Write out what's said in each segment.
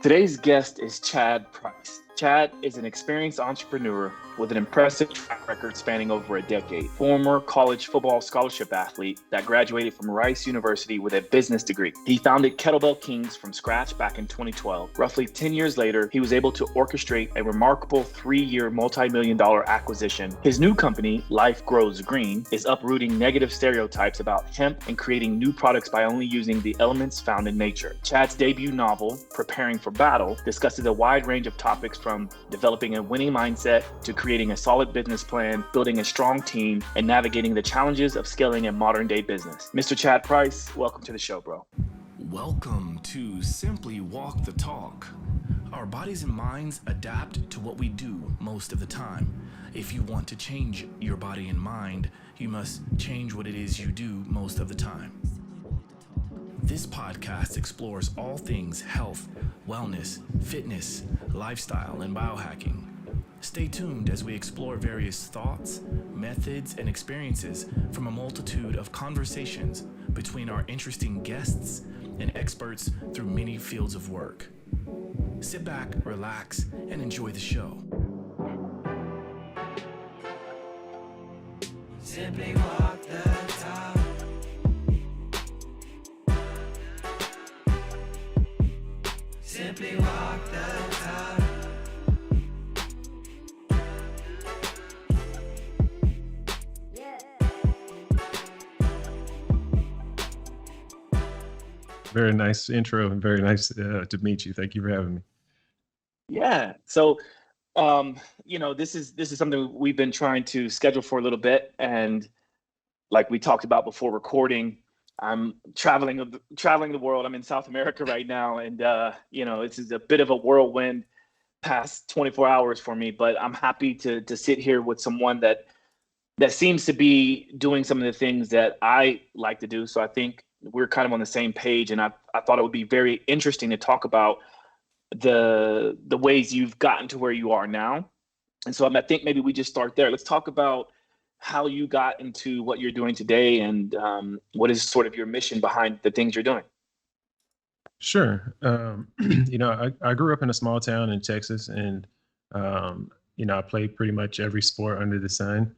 Today's guest is Chad Price. Chad is an experienced entrepreneur with an impressive track record spanning over a decade. Former college football scholarship athlete that graduated from Rice University with a business degree. He founded Kettlebell Kings from scratch back in 2012. Roughly 10 years later, he was able to orchestrate a remarkable 3-year multi-million-dollar acquisition. His new company, Life Grows Green, is uprooting negative stereotypes about hemp and creating new products by only using the elements found in nature. Chad's debut novel, Preparing for Battle, discusses a wide range of topics from developing a winning mindset to creating a solid business plan, building a strong team, and navigating the challenges of scaling a modern day business. Mr. Chad Price, welcome to the show, bro. Welcome to Simply Walk the Talk. Our bodies and minds adapt to what we do most of the time. If you want to change your body and mind, you must change what it is you do most of the time. This podcast explores all things health, wellness, fitness, lifestyle, and biohacking. Stay tuned as we explore various thoughts, methods, and experiences from a multitude of conversations between our interesting guests and experts through many fields of work. Sit back, relax, and enjoy the show. Simply walk the talk. Simply walk the talk. Very nice intro and very nice to meet you. Thank you for having me. Yeah. So, this is something we've been trying to schedule for a little bit, and like we talked about before recording, I'm traveling the world. I'm in South America right now, and this is a bit of a whirlwind past 24 hours for me. But I'm happy to sit here with someone that seems to be doing some of the things that I like to do. So I think we're kind of on the same page, and I thought it would be very interesting to talk about the ways you've gotten to where you are now. And so I think maybe we just start there. Let's talk about how you got into what you're doing today, and what is sort of your mission behind the things you're doing. Sure. I grew up in a small town in Texas, and I played pretty much every sport under the sun.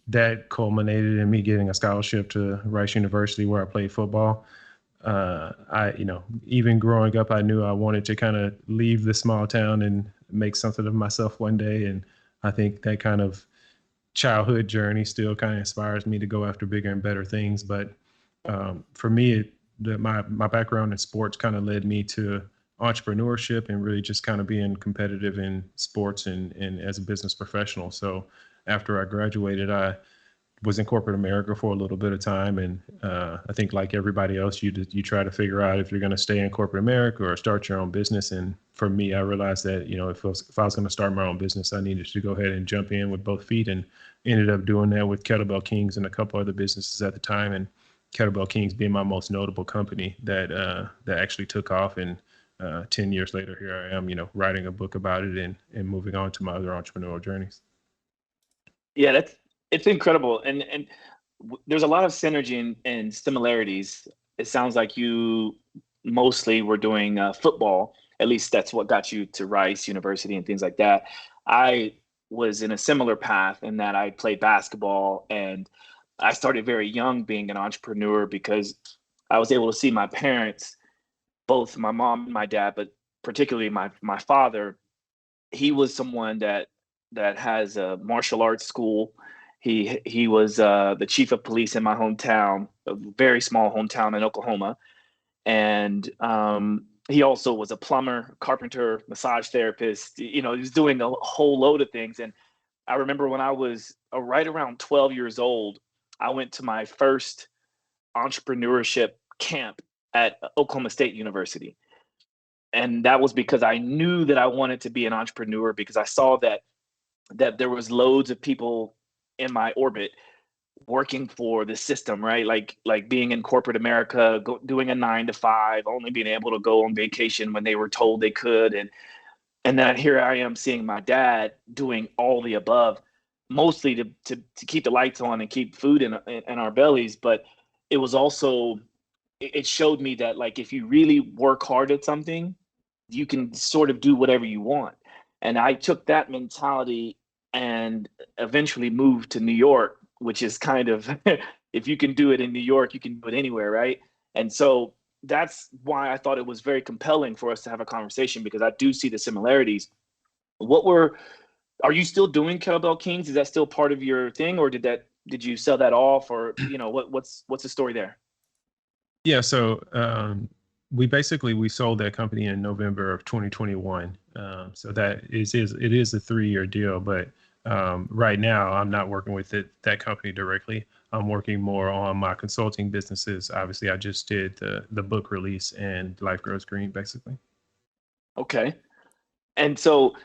That culminated in me getting a scholarship to Rice University, where I played football. Even growing up, I knew I wanted to kind of leave the small town and make something of myself one day. And I think that kind of childhood journey still kind of inspires me to go after bigger and better things. But for me, my background in sports kind of led me to entrepreneurship and really just kind of being competitive in sports and as a business professional. So after I graduated, I was in corporate America for a little bit of time. And I think like everybody else, you try to figure out if you're going to stay in corporate America or start your own business. And for me, I realized that, if I was going to start my own business, I needed to go ahead and jump in with both feet, and ended up doing that with Kettlebell Kings and a couple other businesses at the time. And Kettlebell Kings being my most notable company that actually took off. And 10 years later, here I am, writing a book about it and moving on to my other entrepreneurial journeys. Yeah, it's incredible. And there's a lot of synergy and similarities. It sounds like you mostly were doing football. At least that's what got you to Rice University and things like that. I was in a similar path in that I played basketball, and I started very young being an entrepreneur because I was able to see my parents, both my mom and my dad, but particularly my father. He was someone that has a martial arts school. He was the chief of police in my hometown, a very small hometown in Oklahoma. And he also was a plumber, carpenter, massage therapist. He was doing a whole load of things. And I remember when I was right around 12 years old, I went to my first entrepreneurship camp at Oklahoma State University. And that was because I knew that I wanted to be an entrepreneur, because I saw that there was loads of people in my orbit working for the system, right? Like being in corporate America, doing a 9 to 5, only being able to go on vacation when they were told they could. And then here I am seeing my dad doing all the above, mostly to keep the lights on and keep food in our bellies. But it was also, it showed me that, like, if you really work hard at something, you can sort of do whatever you want. And I took that mentality and eventually moved to New York, which is kind of, if you can do it in New York, you can do it anywhere, right? And so that's why I thought it was very compelling for us to have a conversation, because I do see the similarities. Are you still doing Kettlebell Kings? Is that still part of your thing, or did you sell that off, or what's the story there? Yeah, so we sold that company in November of 2021. So it is a 3-year deal, but right now I'm not working with that company directly. I'm working more on my consulting businesses. Obviously, I just did the book release and Life Grows Green, basically. Okay, and so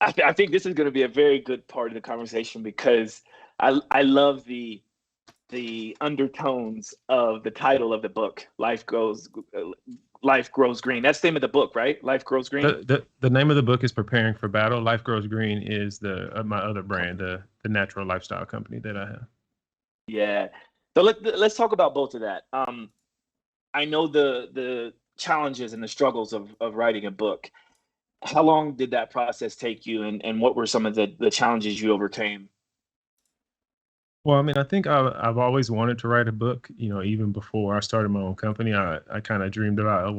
I think this is going to be a very good part of the conversation, because I love the undertones of the title of the book, Life Grows Green. That's the name of the book, right? Life Grows Green. The name of the book is Preparing for Battle. Life Grows Green is my other brand, the natural lifestyle company that I have. Yeah. So let's talk about both of that. I know the challenges and the struggles of writing a book. How long did that process take you, and what were some of the challenges you overcame? Well, I mean, I think I've always wanted to write a book. Even before I started my own company, I kind of dreamed about,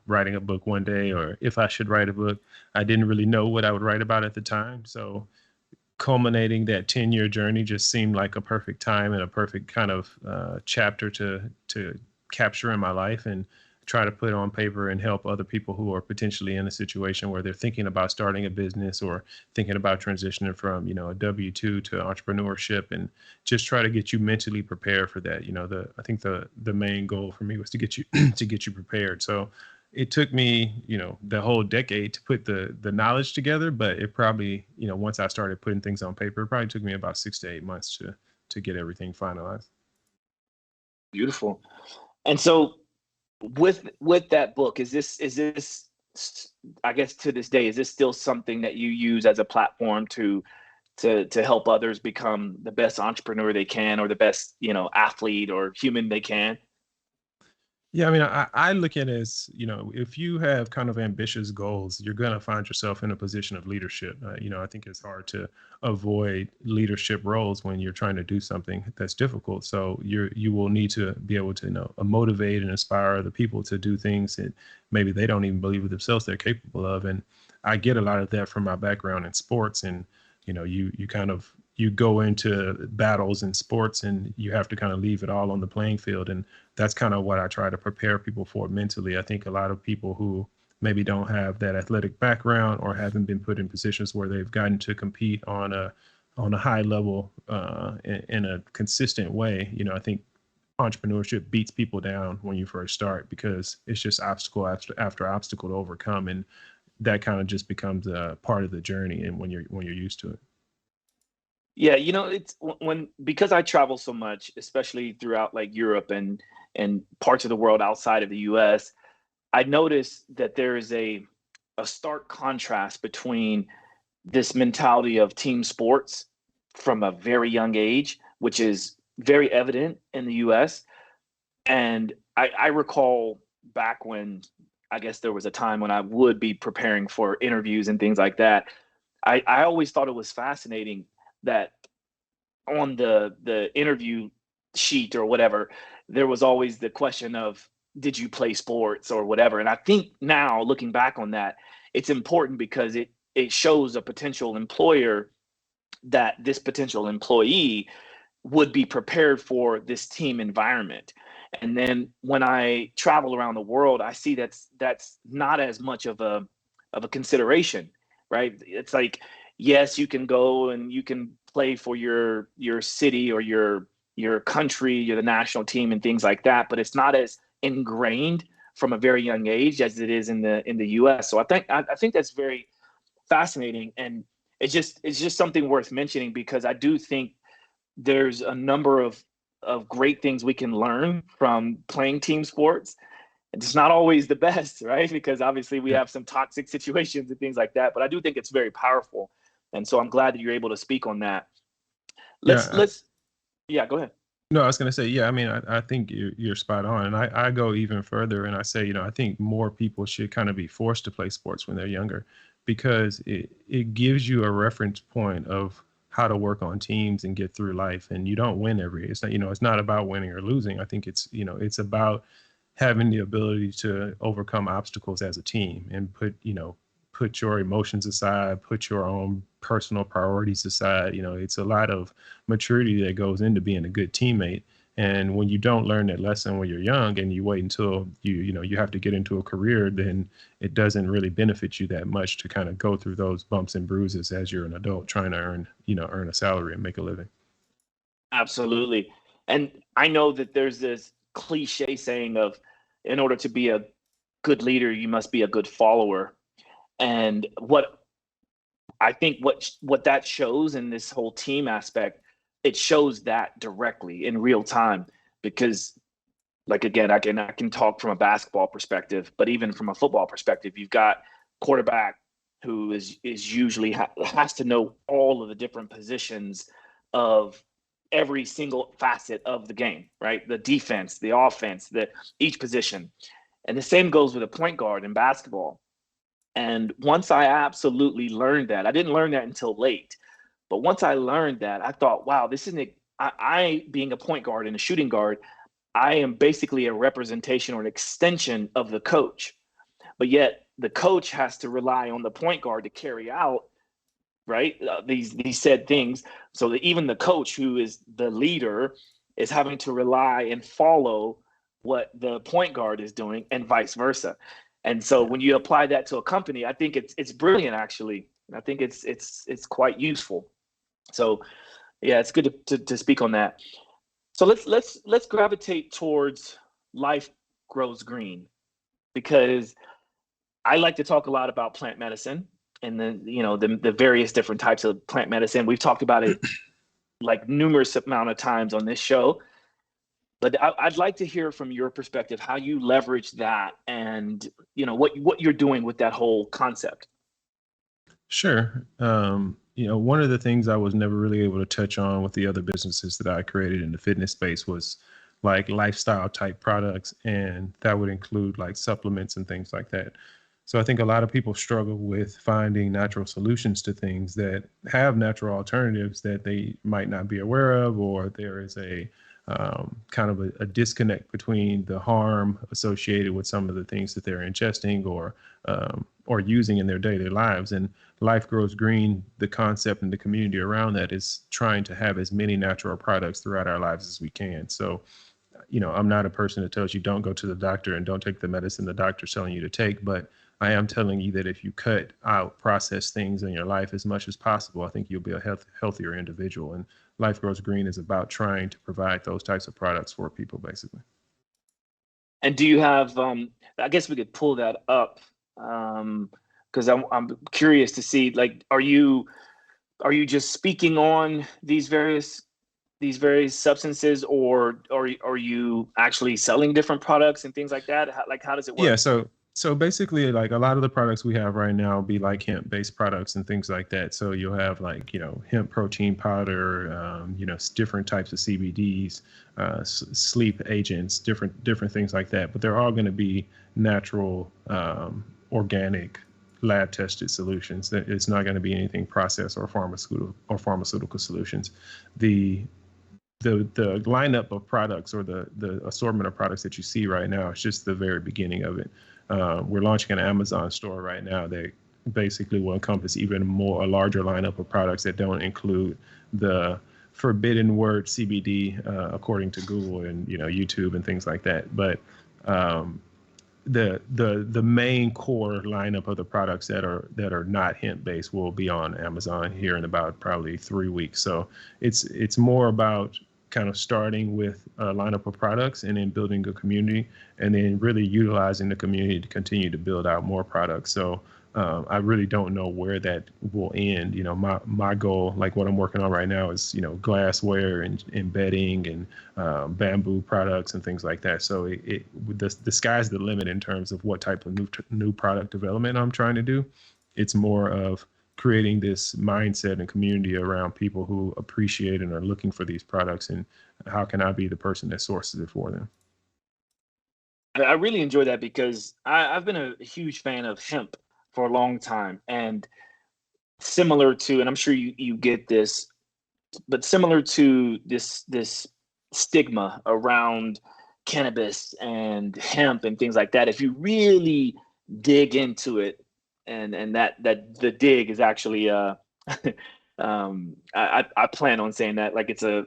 writing a book one day, or if I should write a book. I didn't really know what I would write about at the time. So culminating that 10-year journey just seemed like a perfect time and a perfect kind of chapter to capture in my life and try to put on paper and help other people who are potentially in a situation where they're thinking about starting a business or thinking about transitioning from, a W-2 to entrepreneurship, and just try to get you mentally prepared for that. I think the main goal for me was to get you to get you prepared. So it took me, the whole decade to put the knowledge together, but it probably, once I started putting things on paper, it probably took me about 6 to 8 months to get everything finalized. Beautiful. And so with that book, is this I guess to this day, is this still something that you use as a platform to help others become the best entrepreneur they can, or the best, athlete or human they can? Yeah, I mean, I look at it as, if you have kind of ambitious goals, you're going to find yourself in a position of leadership. I think it's hard to avoid leadership roles when you're trying to do something that's difficult. So you will need to be able to, motivate and inspire other people to do things that maybe they don't even believe with themselves they're capable of. And I get a lot of that from my background in sports. And, you go into battles in sports and you have to kind of leave it all on the playing field. And that's kind of what I try to prepare people for mentally. I think a lot of people who maybe don't have that athletic background or haven't been put in positions where they've gotten to compete on a high level in a consistent way. I think entrepreneurship beats people down when you first start, because it's just obstacle after obstacle to overcome. And that kind of just becomes a part of the journey, and when you're used to it. Yeah, it's because I travel so much, especially throughout like Europe and parts of the world outside of the US, I noticed that there is a stark contrast between this mentality of team sports from a very young age, which is very evident in the US. And I recall back when, I guess there was a time when I would be preparing for interviews and things like that. I always thought it was fascinating that on the interview sheet or whatever, there was always the question of, did you play sports or whatever? And I think now, looking back on that, it's important because it shows a potential employer that this potential employee would be prepared for this team environment. And then when I travel around the world, I see that's not as much of a consideration, right? It's like, yes, you can go and you can play for your city or your country, you're the national team and things like that, but it's not as ingrained from a very young age as it is in the US. So I think that's very fascinating, and it's just something worth mentioning, because I do think there's a number of great things we can learn from playing team sports. It's not always the best, right? Because obviously we have some toxic situations and things like that, but I do think it's very powerful. And so I'm glad that you're able to speak on that. Yeah, Yeah, go ahead. No, I was going to say, yeah, I mean, I think you're spot on. And I go even further and I say, I think more people should kind of be forced to play sports when they're younger because it gives you a reference point of how to work on teams and get through life. And you don't win it's not, it's not about winning or losing. I think it's about having the ability to overcome obstacles as a team and put your emotions aside, put your own personal priorities aside. It's a lot of maturity that goes into being a good teammate. And when you don't learn that lesson when you're young and you wait until you have to get into a career, then it doesn't really benefit you that much to kind of go through those bumps and bruises as you're an adult trying to earn a salary and make a living. Absolutely. And I know that there's this cliche saying of, in order to be a good leader, you must be a good follower. And what I think what that shows in this whole team aspect, it shows that directly in real time. Because, like, again, I can talk from a basketball perspective, but even from a football perspective, you've got quarterback who is usually has to know all of the different positions of every single facet of the game, right? The defense, the offense, each position. And the same goes with a point guard in basketball. And once I absolutely learned that, I didn't learn that until late, but once I learned that, I thought, wow, this isn't, I being a point guard and a shooting guard, I am basically a representation or an extension of the coach. But yet the coach has to rely on the point guard to carry out, right, these said things, so that even the coach, who is the leader, is having to rely and follow what the point guard is doing, and vice versa. And so when you apply that to a company, I think it's brilliant, actually. And I think it's quite useful. So yeah, it's good to speak on that. So let's gravitate towards life grows green, because I like to talk a lot about plant medicine and then the various different types of plant medicine. We've talked about it like numerous amount of times on this show, but I'd like to hear from your perspective how you leverage that, and what you're doing with that whole concept. Sure. One of the things I was never really able to touch on with the other businesses that I created in the fitness space was like lifestyle type products, and that would include like supplements and things like that. So I think a lot of people struggle with finding natural solutions to things that have natural alternatives that they might not be aware of, or there is a kind of a disconnect between the harm associated with some of the things that they're ingesting or using in their daily lives. And Life Grows Green, the concept and the community around that is trying to have as many natural products throughout our lives as we can. So, I'm not a person that tells you don't go to the doctor and don't take the medicine the doctor's telling you to take, but I am telling you that if you cut out processed things in your life as much as possible, I think you'll be a healthier individual. And Life Grows Green is about trying to provide those types of products for people, basically. And do you have, I guess we could pull that up, because I'm curious to see, like, are you just speaking on these various substances, or are you actually selling different products and things like that? How does it work? Yeah, so basically, like, a lot of the products we have right now be like hemp-based products and things like that. So you'll have like hemp protein powder, different types of CBDs, sleep agents, different things like that. But they're all going to be natural, organic, lab tested solutions. That it's not going to be anything processed or pharmaceutical solutions. The lineup of products, or the assortment of products that you see right now, is just the very beginning of it. We're launching an Amazon store right now that basically will encompass a larger lineup of products that don't include the forbidden word CBD, according to Google and YouTube and things like that. But the main core lineup of the products that are not hemp based will be on Amazon here in about probably 3 weeks. So it's more about kind of starting with a lineup of products and then building a community, and then really utilizing the community to continue to build out more products. So I really don't know where that will end. My goal, like what I'm working on right now, is glassware and bedding and bamboo products and things like that. So the sky's the limit in terms of what type of new product development I'm trying to do. It's more of creating this mindset and community around people who appreciate and are looking for these products, and how can I be the person that sources it for them? I really enjoy that because I've been a huge fan of hemp for a long time. And similar to, and I'm sure you get this, but similar to this stigma around cannabis and hemp and things like that, if you really dig into it, and that the dig is actually I plan on saying that like it's a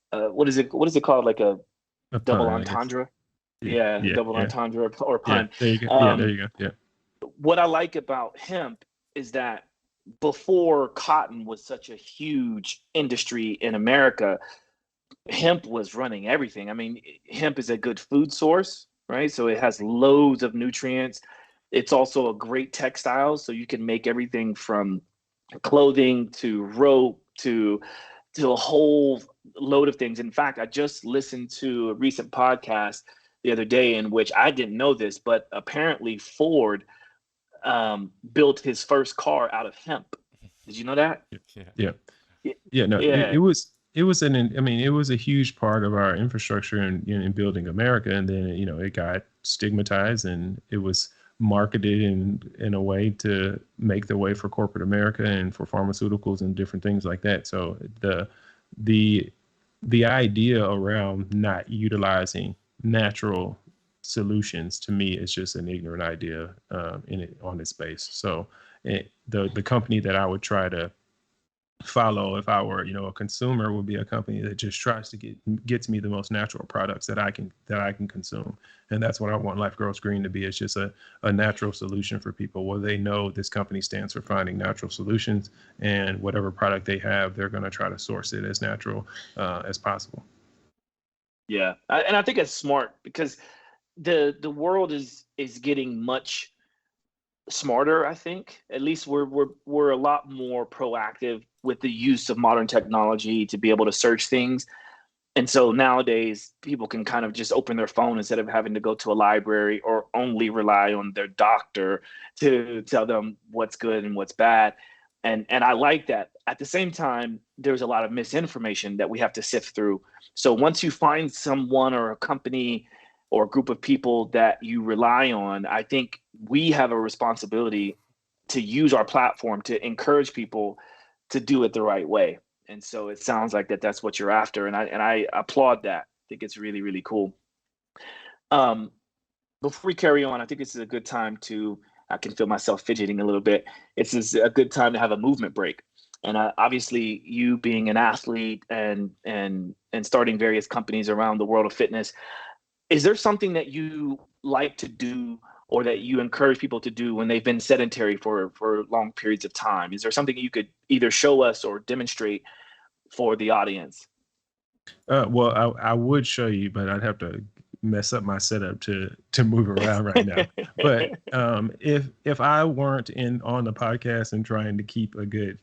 what is it called, like a A double pun, I guess. entendre. Yeah, Yeah, yeah, double yeah, entendre or yeah. pun. There you go. Yeah, there Um, you go. Yeah, what I like about hemp is that before cotton was such a huge industry in America, hemp was running everything. I mean, hemp is a good food source, right? So it has loads of nutrients. It's also a great textile, so you can make everything from clothing to rope to a whole load of things. In fact, I just listened to a recent podcast the other day in which I didn't know this, but apparently Ford built his first car out of hemp. Did you know that? Yeah. yeah. Y- Yeah, no, Yeah, it was I mean, it was a huge part of our infrastructure in building America, and then it got stigmatized, and it was marketed in a way to make the way for corporate America and for pharmaceuticals and different things like that. So the the idea around not utilizing natural solutions, to me, is just an ignorant idea in it on its base. So the company that I would try to follow if I were, a consumer, would be a company that just tries to gets me the most natural products that I can consume. And that's what I want Life Grows Green to be. It's just a natural solution for people, where they know this company stands for finding natural solutions, and whatever product they have, they're going to try to source it as natural as possible. yeah, and I think it's smart because the world is getting much smarter. I think at least we're a lot more proactive with the use of modern technology to be able to search things. And so nowadays people can kind of just open their phone instead of having to go to a library or only rely on their doctor to tell them what's good and what's bad. And I like that. At the same time, there's a lot of misinformation that we have to sift through. So once you find someone or a company or a group of people that you rely on, I think we have a responsibility to use our platform to encourage people to do it the right way. And so it sounds like that's what you're after, and I applaud that. I think it's really really cool. Um, Before we carry on, I think this is a good time to. I can feel myself fidgeting a little bit. It's just a good time to have a movement break. And obviously, you being an athlete and starting various companies around the world of fitness, is there something that you like to do or that you encourage people to do when they've been sedentary for long periods of time? Is there something you could either show us or demonstrate for the audience? Well, I would show you, but I'd have to mess up my setup to move around right now. But if I weren't in on the podcast and trying to keep a good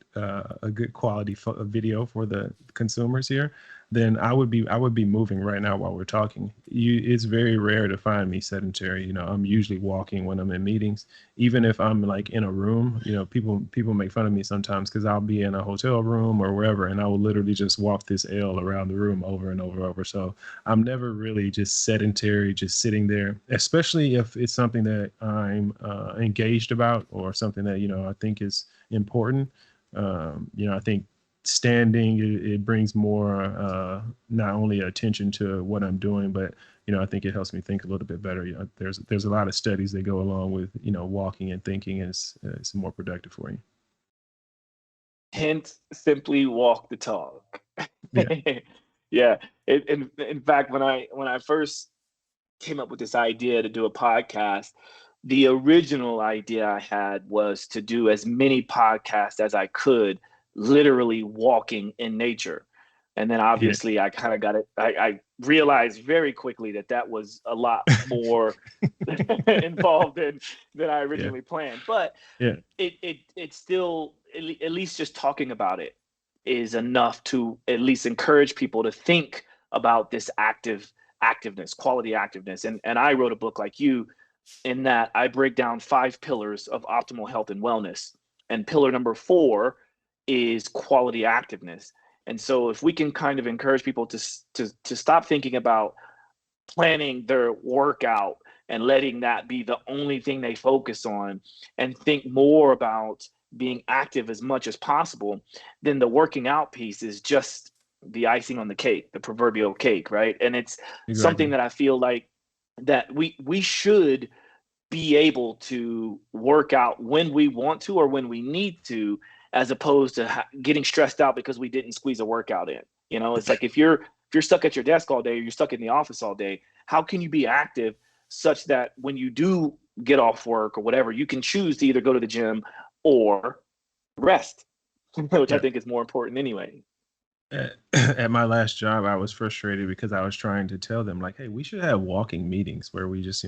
quality video for the consumers here, then I would be moving right now while we're talking. It's very rare to find me sedentary. I'm usually walking when I'm in meetings. Even if I'm like in a room, people make fun of me sometimes because I'll be in a hotel room or wherever, and I will literally just walk this L around the room over and over and over. So I'm never really just sedentary, just sitting there, especially if it's something that I'm engaged about or something that, I think is important. I think standing, it brings more not only attention to what I'm doing, but I think it helps me think a little bit better. There's a lot of studies that go along with walking and thinking, and it's more productive for you. Hence, simply walk the talk. Yeah. Yeah. In fact, when I first came up with this idea to do a podcast, the original idea I had was to do as many podcasts as I could, literally walking in nature. And then Yeah. obviously I kind of got it. I realized very quickly that was a lot more involved than I Yeah. originally planned. But Yeah. it's still, at least just talking about it is enough to at least encourage people to think about this activeness, quality activeness. And I wrote a book like you, in that I break down 5 pillars of optimal health and wellness. And pillar number 4 is quality activeness. And so if we can kind of encourage people to stop thinking about planning their workout and letting that be the only thing they focus on, and think more about being active as much as possible, then the working out piece is just the icing on the cake, the proverbial cake, right? And it's something Exactly. that I feel like that we should be able to work out when we want to or when we need to, as opposed to getting stressed out because we didn't squeeze a workout in. You know, it's like if you're stuck at your desk all day, or you're stuck in the office all day, how can you be active such that when you do get off work or whatever, you can choose to either go to the gym or rest, which I Yeah. think is more important anyway. At my last job, I was frustrated because I was trying to tell them like, hey, we should have walking meetings where we just,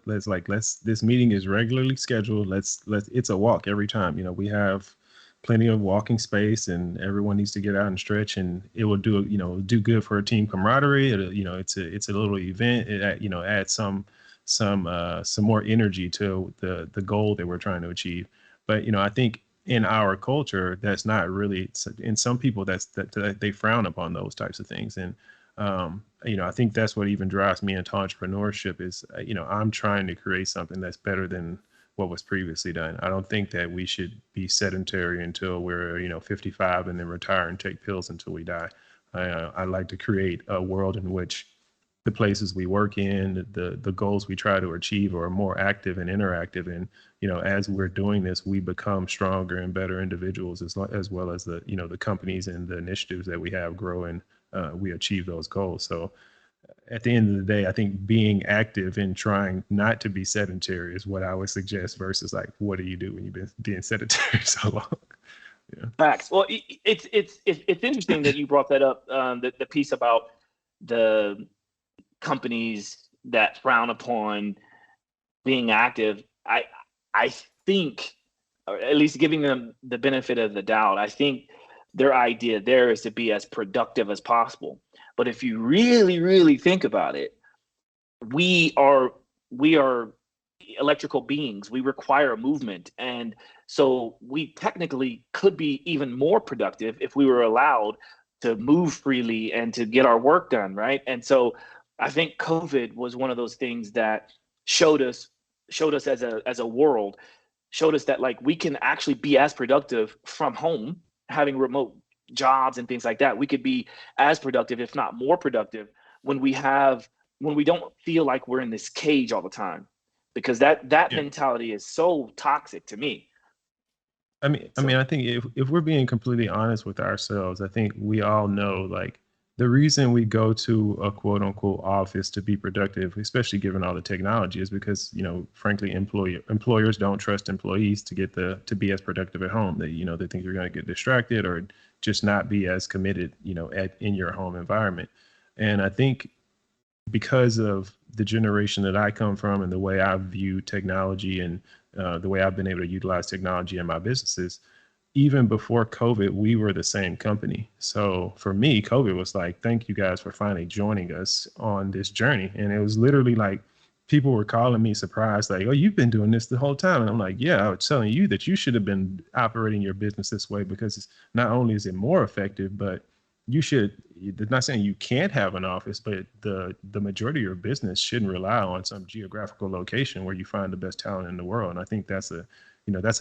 let's this meeting is regularly scheduled. Let's it's a walk every time. We have plenty of walking space and everyone needs to get out and stretch, and it will do good for a team camaraderie. It's a little event. Adds some more energy to the goal that we're trying to achieve. But I think in our culture, that's not really, in some people that they frown upon those types of things. And I think that's what even drives me into entrepreneurship is, I'm trying to create something that's better than what was previously done. I don't think that we should be sedentary until we're 55 and then retire and take pills until we die. I like to create a world in which the places we work in, the goals we try to achieve are more active and interactive. And, as we're doing this, we become stronger and better individuals, as well as the companies and the initiatives that we have grow, and we achieve those goals. So at the end of the day, I think being active and trying not to be sedentary is what I would suggest, versus like, what do you do when you've been being sedentary so long? Yeah. Facts. Well, it's interesting that you brought that up. The piece about the companies that frown upon being active. I think, or at least giving them the benefit of the doubt, I think their idea there is to be as productive as possible. But if you really, really think about it, we are electrical beings. We require movement, and so we technically could be even more productive if we were allowed to move freely and to get our work done, right? And so I think COVID was one of those things that showed us as a world, showed us that like we can actually be as productive from home, having remote jobs and things like that. We could be as productive, if not more productive, when we don't feel like we're in this cage all the time, because that Yeah. mentality is so toxic to me. I think if we're being completely honest with ourselves, I think we all know like the reason we go to a quote unquote office to be productive, especially given all the technology, is because, frankly, employers don't trust employees to be as productive at home. They think you're going to get distracted or just not be as committed, in your home environment. And I think because of the generation that I come from and the way I view technology and the way I've been able to utilize technology in my businesses, even before COVID, we were the same company. So for me, COVID was like, thank you guys for finally joining us on this journey. And it was literally like people were calling me surprised, like, oh, you've been doing this the whole time. And I'm like, yeah, I was telling you that you should have been operating your business this way, because it's not only is it more effective, but you should, they're not saying you can't have an office, but the majority of your business shouldn't rely on some geographical location where you find the best talent in the world. And I think that's a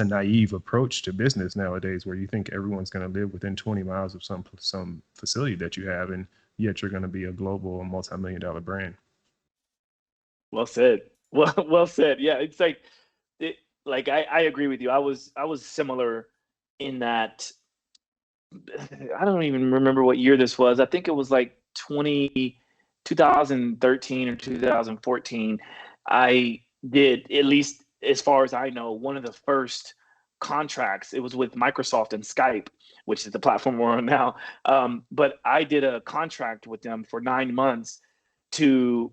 naive approach to business nowadays, where you think everyone's going to live within 20 miles of some facility that you have, and yet you're going to be a global multi-million-dollar brand. Well said. Well said. Yeah, it's like I agree with you. I was similar in that. I don't even remember what year this was. I think it was like 2013 or 2014. I did, at least as far as I know, one of the first contracts. It was with Microsoft and Skype, which is the platform we're on now. But I did a contract with them for 9 months to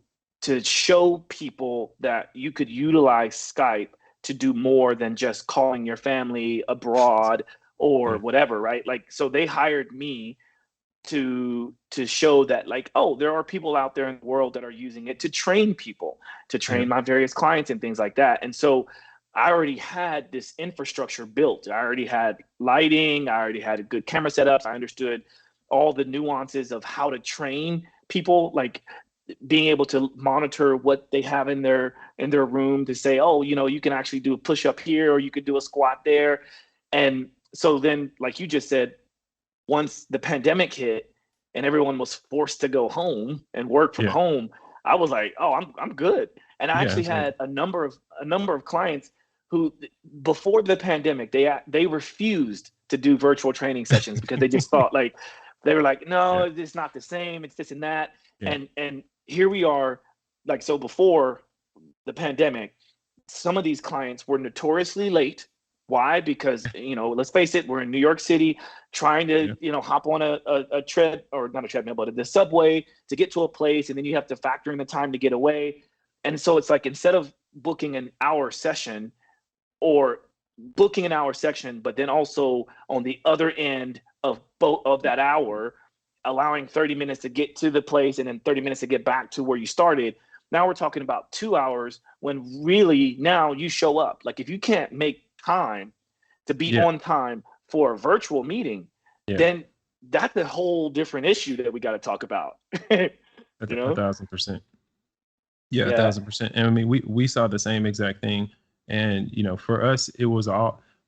show people that you could utilize Skype to do more than just calling your family abroad or whatever, right? Like, so they hired me to show that, like, oh, there are people out there in the world that are using it to train people, to Yeah. train my various clients and things like that. And so I already had this infrastructure built. I already had lighting. I already had good camera setups. I understood all the nuances of how to train people, like being able to monitor what they have in their room to say, oh, you can actually do a push up here or you could do a squat there. And so then, like you just said, once the pandemic hit and everyone was forced to go home and work from Yeah. home, I was like, oh, I'm good. And I Yeah, actually exactly. had a number of clients who, before the pandemic, they refused to do virtual training sessions because they just thought, like, they were like, no, Yeah. it's not the same, it's this and that. Yeah. And here we are, like, so before the pandemic, some of these clients were notoriously late. Why? Because, let's face it, we're in New York City trying to, Yeah. hop on a tread, or not a treadmill, but the subway to get to a place. And then you have to factor in the time to get away. And so it's like, instead of booking an hour session, or booking an hour section, but then also on the other end of both of that hour, allowing 30 minutes to get to the place and then 30 minutes to get back to where you started. Now we're talking about 2 hours, when really now you show up. Like, if you can't make time to be Yeah. on time for a virtual meeting, Yeah. then that's a whole different issue that we got to talk about. A 1,000%. Yeah, Yeah. 1,000%. And I mean, we saw the same exact thing. And, for us,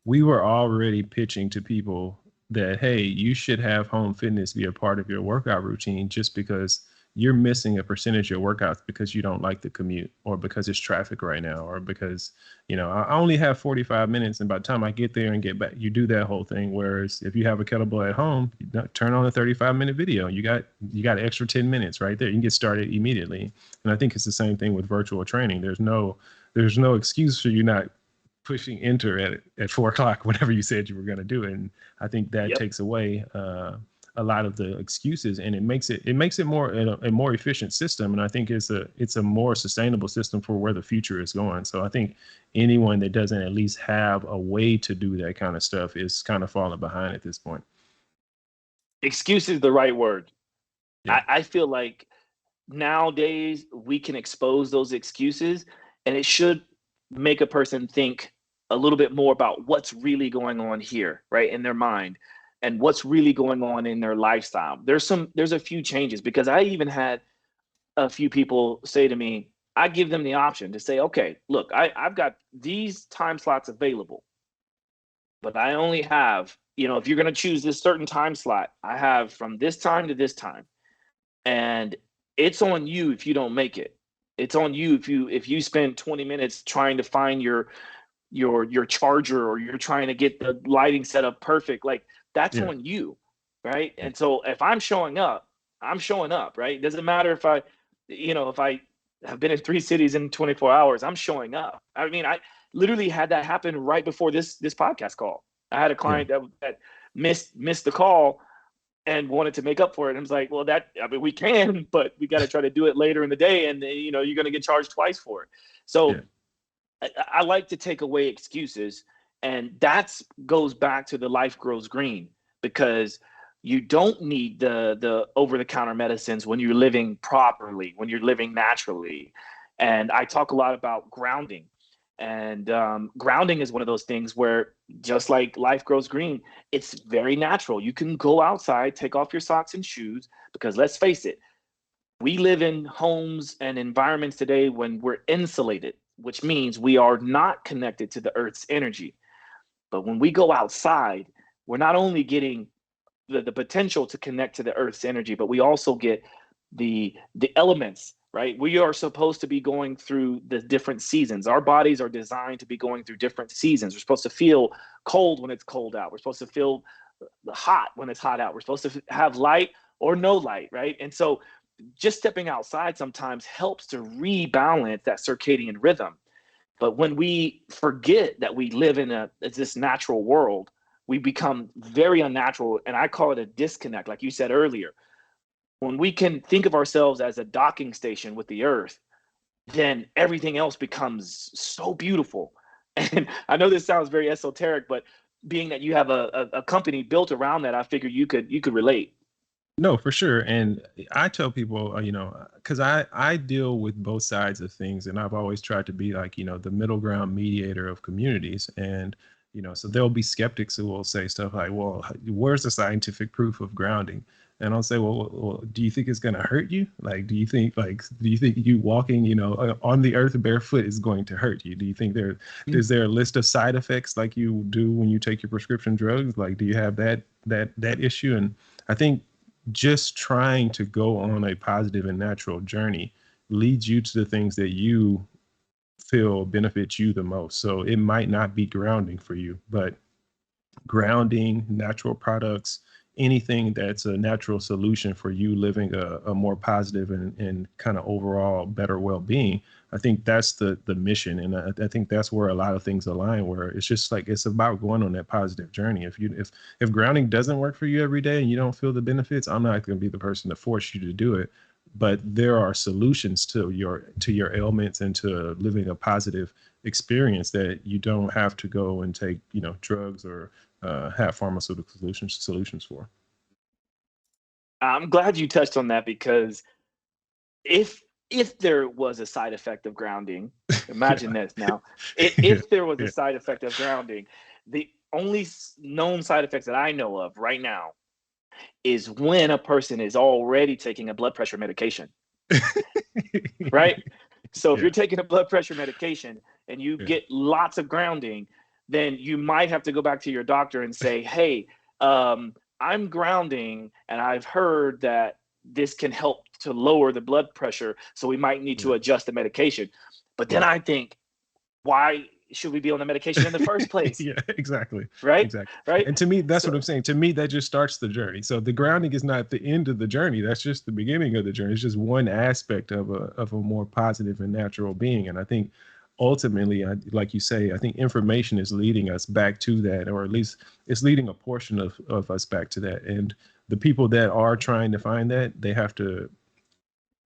we were already pitching to people that, hey, you should have home fitness be a part of your workout routine, just because you're missing a percentage of your workouts because you don't like the commute, or because it's traffic right now, or because, I only have 45 minutes. And by the time I get there and get back, you do that whole thing. Whereas if you have a kettlebell at home, turn on a 35-minute video. You got an extra 10 minutes right there. You can get started immediately. And I think it's the same thing with virtual training. There's no excuse for you not pushing enter at 4:00 whenever you said you were going to do it. And I think that Yep. takes away a lot of the excuses, and it makes it more a more efficient system. And I think it's a more sustainable system for where the future is going. So I think anyone that doesn't at least have a way to do that kind of stuff is kind of falling behind at this point. Excuse is the right word. Yeah. I feel like nowadays we can expose those excuses, and it should make a person think a little bit more about what's really going on here, right, in their mind, and what's really going on in their lifestyle. There's a few changes, because I even had a few people say to me, I give them the option to say, okay, look, I've got these time slots available, but I only have, if you're going to choose this certain time slot, I have from this time to this time. And it's on you if you don't make it. It's on you if you spend 20 minutes trying to find your charger, or you're trying to get the lighting set up perfect. Like, that's Yeah. on you, right? And so if I'm showing up, right? It doesn't matter if I have been in 3 cities in 24 hours, I'm showing up. I mean, I literally had that happen right before this podcast call. I had a client that missed the call and wanted to make up for it. And I was like, well, we can, but we got to try to do it later in the day. And, you're going to get charged twice for it. So I like to take away excuses. And that goes back to the life grows green, because you don't need the over-the-counter medicines when you're living properly, when you're living naturally. And I talk a lot about grounding. And grounding is one of those things where, just like life grows green, it's very natural. You can go outside, take off your socks and shoes, because let's face it, we live in homes and environments today when we're insulated, which means we are not connected to the earth's energy. But when we go outside, we're not only getting the potential to connect to the earth's energy, but we also get the elements, right? We are supposed to be going through the different seasons. Our bodies are designed to be going through different seasons. We're supposed to feel cold when it's cold out. We're supposed to feel hot when it's hot out. We're supposed to have light or no light, right? And so just stepping outside sometimes helps to rebalance that circadian rhythm. But when we forget that we live in this natural world, we become very unnatural. And I call it a disconnect, like you said earlier. When we can think of ourselves as a docking station with the earth, then everything else becomes so beautiful. And I know this sounds very esoteric, but being that you have a company built around that, I figure you could relate. No, for sure. And I tell people, because I deal with both sides of things, and I've always tried to be like, the middle ground mediator of communities. And, so there'll be skeptics who will say stuff like, well, where's the scientific proof of grounding? And I'll say, well, do you think it's going to hurt you? Like, do you think you walking, on the earth barefoot is going to hurt you? Do you think is there a list of side effects like you do when you take your prescription drugs? Like, do you have that issue? And I think just trying to go on a positive and natural journey leads you to the things that you feel benefit you the most. So it might not be grounding for you, but grounding, natural products, anything that's a natural solution for you living a more positive and kind of overall better well-being. I think that's the mission. And I think that's where a lot of things align, where it's just like, it's about going on that positive journey. If grounding doesn't work for you every day and you don't feel the benefits, I'm not going to be the person to force you to do it. But there are solutions to your ailments and to living a positive experience that you don't have to go and take, drugs or have pharmaceutical solutions for. I'm glad you touched on that, because if there was a side effect of grounding, imagine this now. If there was a side effect of grounding, the only known side effects that I know of right now is when a person is already taking a blood pressure medication, right? So if you're taking a blood pressure medication and you get lots of grounding, then you might have to go back to your doctor and say, hey, I'm grounding and I've heard that this can help to lower the blood pressure, so we might need to adjust the medication. But then I think, why should we be on the medication in the first place? Yeah, exactly. Right. Exactly. Right. And to me, that's what I'm saying. To me, that just starts the journey. So the grounding is not the end of the journey. That's just the beginning of the journey. It's just one aspect of a more positive and natural being. And I think ultimately, like you say, I think information is leading us back to that, or at least it's leading a portion of us back to that. And the people that are trying to find that, they have to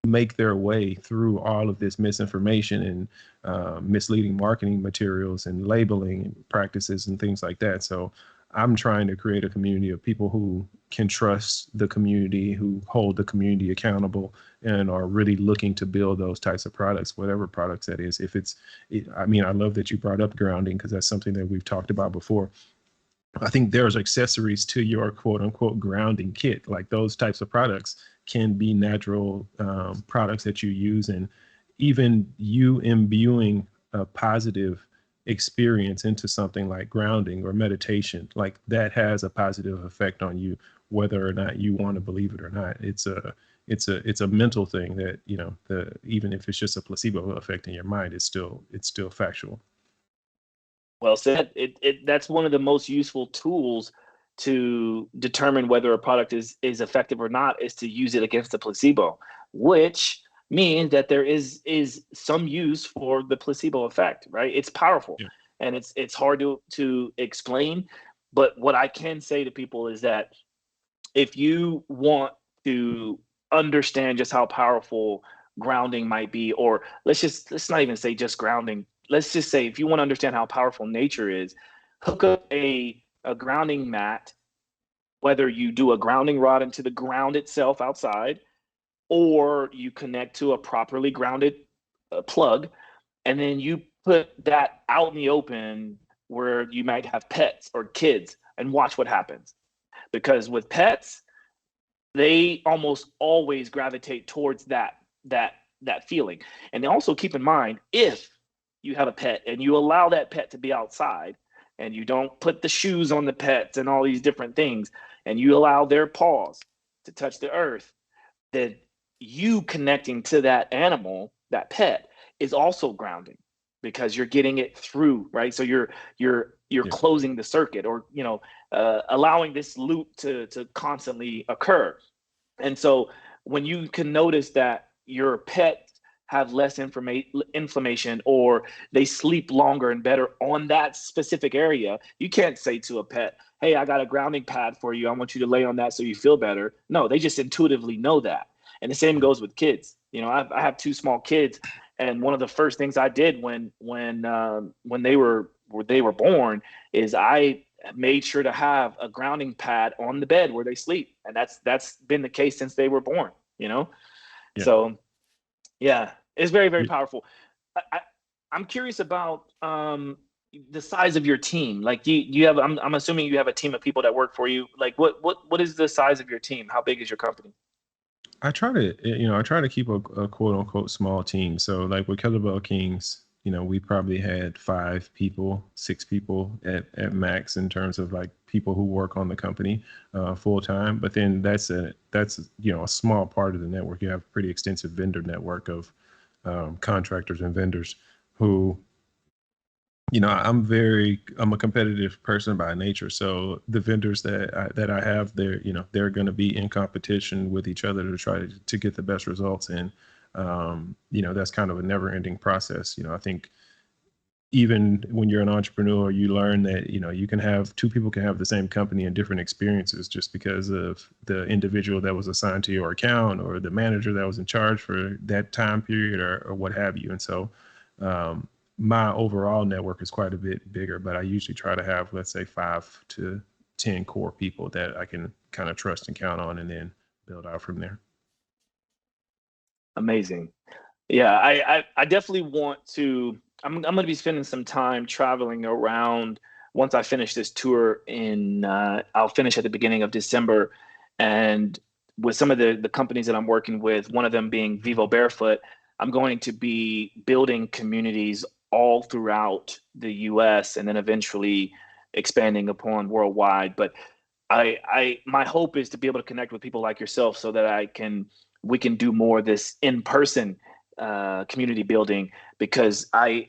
make their way through all of this misinformation and misleading marketing materials and labeling practices and things like that. So I'm trying to create a community of people who can trust the community, who hold the community accountable, and are really looking to build those types of products, whatever products that is. I love that you brought up grounding, because that's something that we've talked about before. I think there's accessories to your quote unquote grounding kit. Like, those types of products can be natural products that you use, and even you imbuing a positive experience into something like grounding or meditation, like that has a positive effect on you, whether or not you want to believe it or not. It's a mental thing that, even if it's just a placebo effect in your mind, it's still factual. Well said. That's one of the most useful tools to determine whether a product is effective or not, is to use it against the placebo, which means that there is some use for the placebo effect, right? It's powerful, and it's hard to explain. But what I can say to people is that if you want to understand just how powerful grounding might be, or let's not even say just grounding. Let's just say, if you want to understand how powerful nature is, hook up a grounding mat, whether you do a grounding rod into the ground itself outside, or you connect to a properly grounded plug, and then you put that out in the open where you might have pets or kids, and watch what happens. Because with pets, they almost always gravitate towards that feeling. And also keep in mind, if you have a pet and you allow that pet to be outside, and you don't put the shoes on the pets and all these different things, and you allow their paws to touch the earth, then you connecting to that animal, that pet, is also grounding, because you're getting it through, right? So you're closing the circuit, or allowing this loop to constantly occur. And so when you can notice that your pet have less inflammation, or they sleep longer and better on that specific area, you can't say to a pet, hey, I got a grounding pad for you, I want you to lay on that so you feel better. No, they just intuitively know that. And the same goes with kids. I have two small kids, and one of the first things I did when they were born is I made sure to have a grounding pad on the bed where they sleep, and that's been the case since they were born. So yeah, it's very, very powerful. I'm curious about the size of your team. Like you have, I'm assuming you have a team of people that work for you. Like what is the size of your team? How big is your company? I try to keep a quote unquote small team. So like with Kettlebell Kings, we probably had 5 people, 6 people at max in terms of like people who work on the company full time. But then that's a small part of the network. You have a pretty extensive vendor network of contractors and vendors who, I'm a competitive person by nature. So the vendors that I have, they're going to be in competition with each other to try to get the best results. And, that's kind of a never ending process. I think even when you're an entrepreneur, you learn that, you can have 2 people can have the same company and different experiences just because of the individual that was assigned to your account or the manager that was in charge for that time period or what have you. And so, my overall network is quite a bit bigger, but I usually try to have, let's say, 5 to 10 core people that I can kind of trust and count on, and then build out from there. Amazing. Yeah, I definitely want to. I'm going to be spending some time traveling around once I finish this tour I'll finish at the beginning of December, and with some of the companies that I'm working with, one of them being Vivo Barefoot, I'm going to be building communities all throughout the US and then eventually expanding upon worldwide. But my hope is to be able to connect with people like yourself so that we can do more of this in-person community building, because I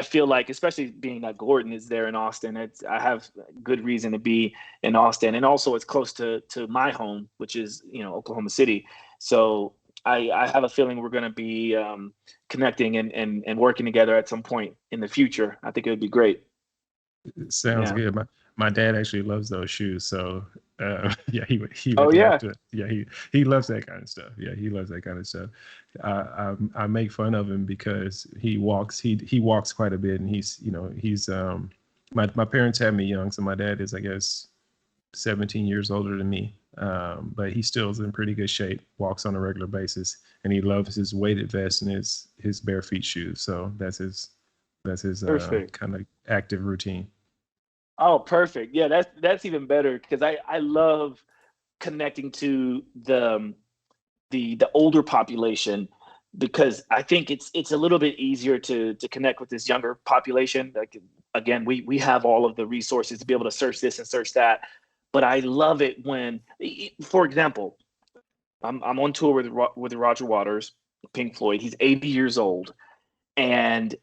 feel like, especially being that Gordon is there in Austin, I have good reason to be in Austin, and also it's close to my home, which is Oklahoma City. So I have a feeling we're going to be connecting and working together at some point in the future. I think it would be great. It sounds good. My dad actually loves those shoes, so he Oh would yeah. love to. Yeah, he loves that kind of stuff. Yeah, he loves that kind of stuff. I make fun of him because he walks quite a bit, and he's my parents had me young, so my dad is, I guess, 17 years older than me, but he still is in pretty good shape, walks on a regular basis, and he loves his weighted vest and his bare feet shoes. So that's his Perfect. kind of active routine. Oh, perfect. Yeah, that's even better, because I love connecting to the older population, because I think it's a little bit easier to connect with this younger population. Like, again, we have all of the resources to be able to search this and search that, but I love it when, for example, I'm on tour with Roger Waters, Pink Floyd. He's 80 years old, and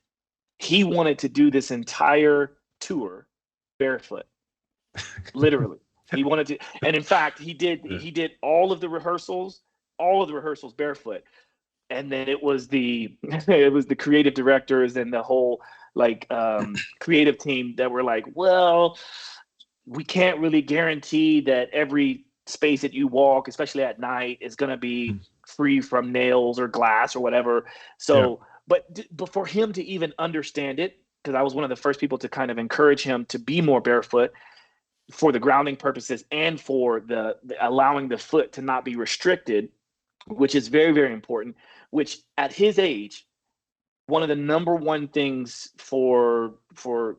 he wanted to do this entire tour barefoot, literally. He wanted to, and in fact, he did all of the rehearsals barefoot. And then it was the it was the creative directors and the whole creative team that were like, well, we can't really guarantee that every space that you walk, especially at night, is going to be free from nails or glass or whatever. Yeah. So, but for him to even understand it, because I was one of the first people to kind of encourage him to be more barefoot for the grounding purposes and for the allowing the foot to not be restricted, which is very, very important. Which at his age, one of the number one things for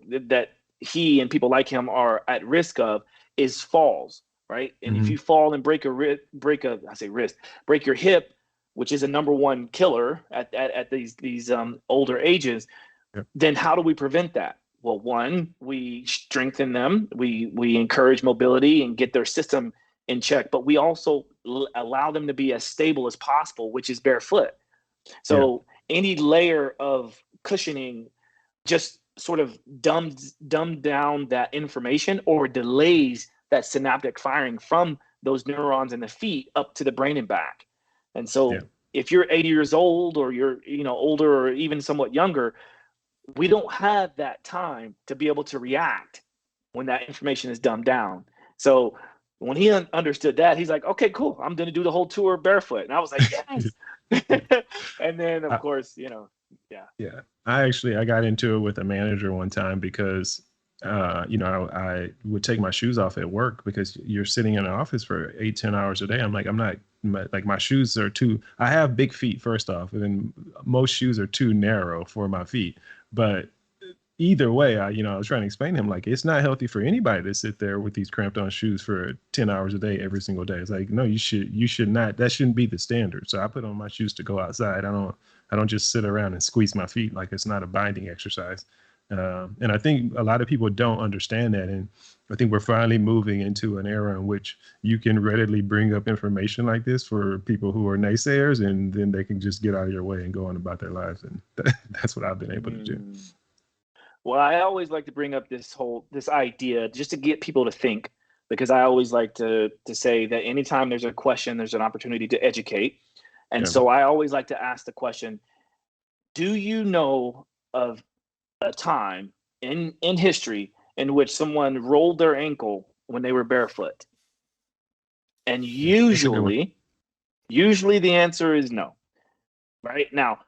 that he and people like him are at risk of is falls, right? And if you fall and break break your hip, which is a number one killer at these older ages, then how do we prevent that? Well, one, we strengthen them, we encourage mobility and get their system in check, but we also allow them to be as stable as possible, which is barefoot. So any layer of cushioning just sort of dumbs down that information or delays that synaptic firing from those neurons in the feet up to the brain and back. And so if you're 80 years old, or you're older, or even somewhat younger, we don't have that time to be able to react when that information is dumbed down. So when he understood that, he's like, okay, cool, I'm going to do the whole tour barefoot. And I was like, yes. And then, of course, Yeah. I got into it with a manager one time because, I would take my shoes off at work because you're sitting in an office for 8-10 hours a day. I'm like, my shoes are I have big feet, first off, and then most shoes are too narrow for my feet. But either way, I was trying to explain to him, like, it's not healthy for anybody to sit there with these cramped on shoes for 10 hours a day every single day. It's like, no, you should not. That shouldn't be the standard. So I put on my shoes to go outside. I don't just sit around and squeeze my feet like it's not a binding exercise. And I think a lot of people don't understand that. And I think we're finally moving into an era in which you can readily bring up information like this for people who are naysayers, and then they can just get out of your way and go on about their lives. And that's what I've been able to do. Well, I always like to bring up this idea just to get people to think, because I always like to say that anytime there's a question, there's an opportunity to educate. And so I always like to ask the question, do you know of a time in history in which someone rolled their ankle when they were barefoot? And usually the answer is no. Right? Now,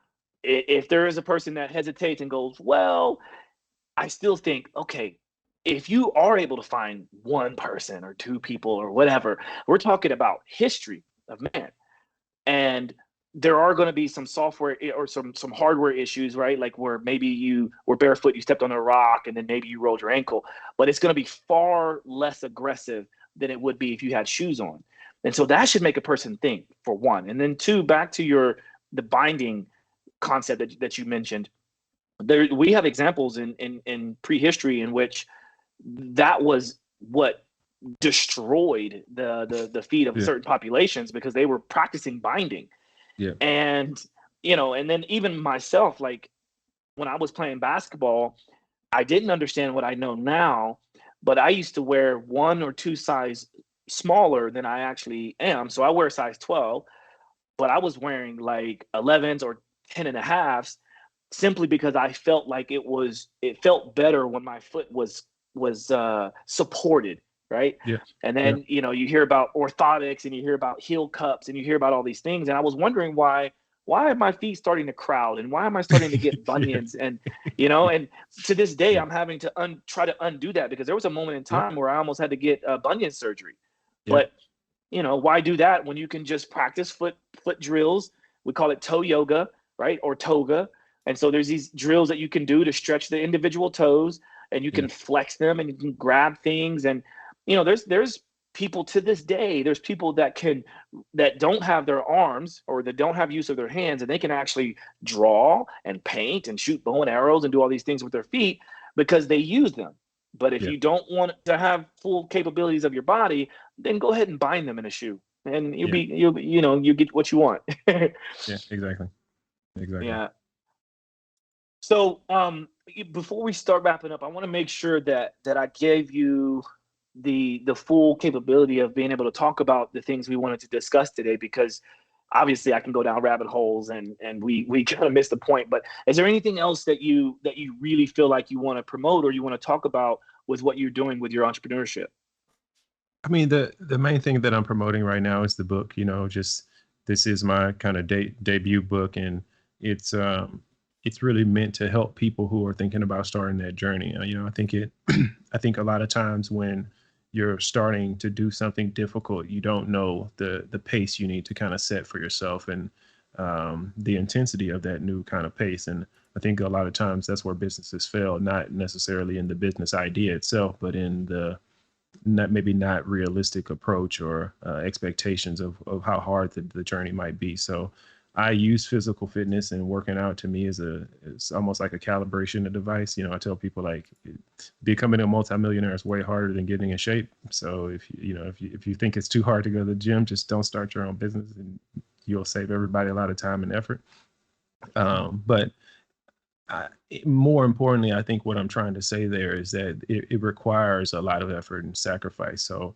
if there is a person that hesitates and goes, well, I still think, okay, if you are able to find one person or two people or whatever, we're talking about history of man. And there are going to be some software or some hardware issues, right? Like where maybe you were barefoot, you stepped on a rock, and then maybe you rolled your ankle. But it's going to be far less aggressive than it would be if you had shoes on. And so that should make a person think, for one. And then two, back to the binding concept that you mentioned. We have examples in prehistory in which that was what destroyed the feet of certain populations, because they were practicing binding. Yeah. And and then even myself, like when I was playing basketball, I didn't understand what I know now, but I used to wear 1 or 2 size smaller than I actually am. So I wear size 12, but I was wearing like 11s or 10 and a halves, simply because I felt like it felt better when my foot was supported, right? Yeah. And then you hear about orthotics, and you hear about heel cups, and you hear about all these things, and I was wondering why are my feet starting to crowd, and why am I starting to get bunions? And and to this day I'm having to try to undo that, because there was a moment in time where I almost had to get bunion surgery. But why do that when you can just practice foot drills? We call it toe yoga, right? Or toga. And so there's these drills that you can do to stretch the individual toes, and you can flex them, and you can grab things. And, there's people to this day, there's people that don't have their arms, or that don't have use of their hands, and they can actually draw and paint and shoot bow and arrows and do all these things with their feet because they use them. But if you don't want to have full capabilities of your body, then go ahead and bind them in a shoe, and you get what you want. Yeah, exactly. Yeah. So before we start wrapping up, I want to make sure that I gave you the full capability of being able to talk about the things we wanted to discuss today, because obviously I can go down rabbit holes and we kind of missed the point. But is there anything else that you really feel like you want to promote, or you want to talk about with what you're doing with your entrepreneurship? I mean, the main thing that I'm promoting right now is the book. Just this is my kind of debut book, and it's really meant to help people who are thinking about starting that journey. I think a lot of times when you're starting to do something difficult, you don't know the pace you need to kind of set for yourself, and the intensity of that new kind of pace. And I think a lot of times that's where businesses fail, not necessarily in the business idea itself, but in the not realistic approach or expectations of how hard the journey might be. So I use physical fitness, and working out to me is almost like a calibration device. I tell people, like, becoming a multimillionaire is way harder than getting in shape. So if you think it's too hard to go to the gym, just don't start your own business, and you'll save everybody a lot of time and effort. But more importantly, I think what I'm trying to say there is that it requires a lot of effort and sacrifice. So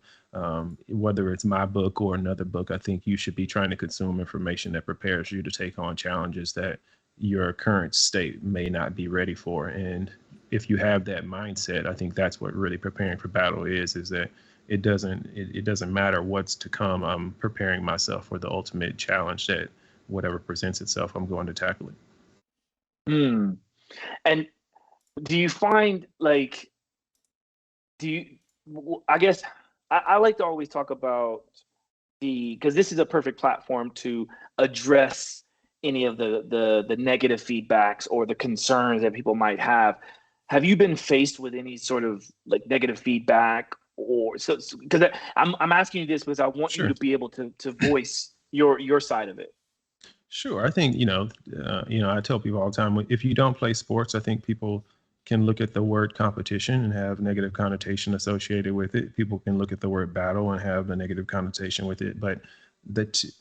whether it's my book or another book, I think you should be trying to consume information that prepares you to take on challenges that your current state may not be ready for. And if you have that mindset, I think that's what really preparing for battle is that it doesn't matter what's to come. I'm preparing myself for the ultimate challenge that whatever presents itself, I'm going to tackle it. And do you find, like, I guess I like to always talk about because this is a perfect platform to address any of the negative feedbacks or the concerns that people might have. have you been faced with any sort of like negative feedback, or so because I'm asking you this because I want you Sure. to be able to voice your side of it. Sure. I think, I tell people all the time, if you don't play sports, I think people can look at the word competition and have negative connotation associated with it. People can look at the word battle and have a negative connotation with it. But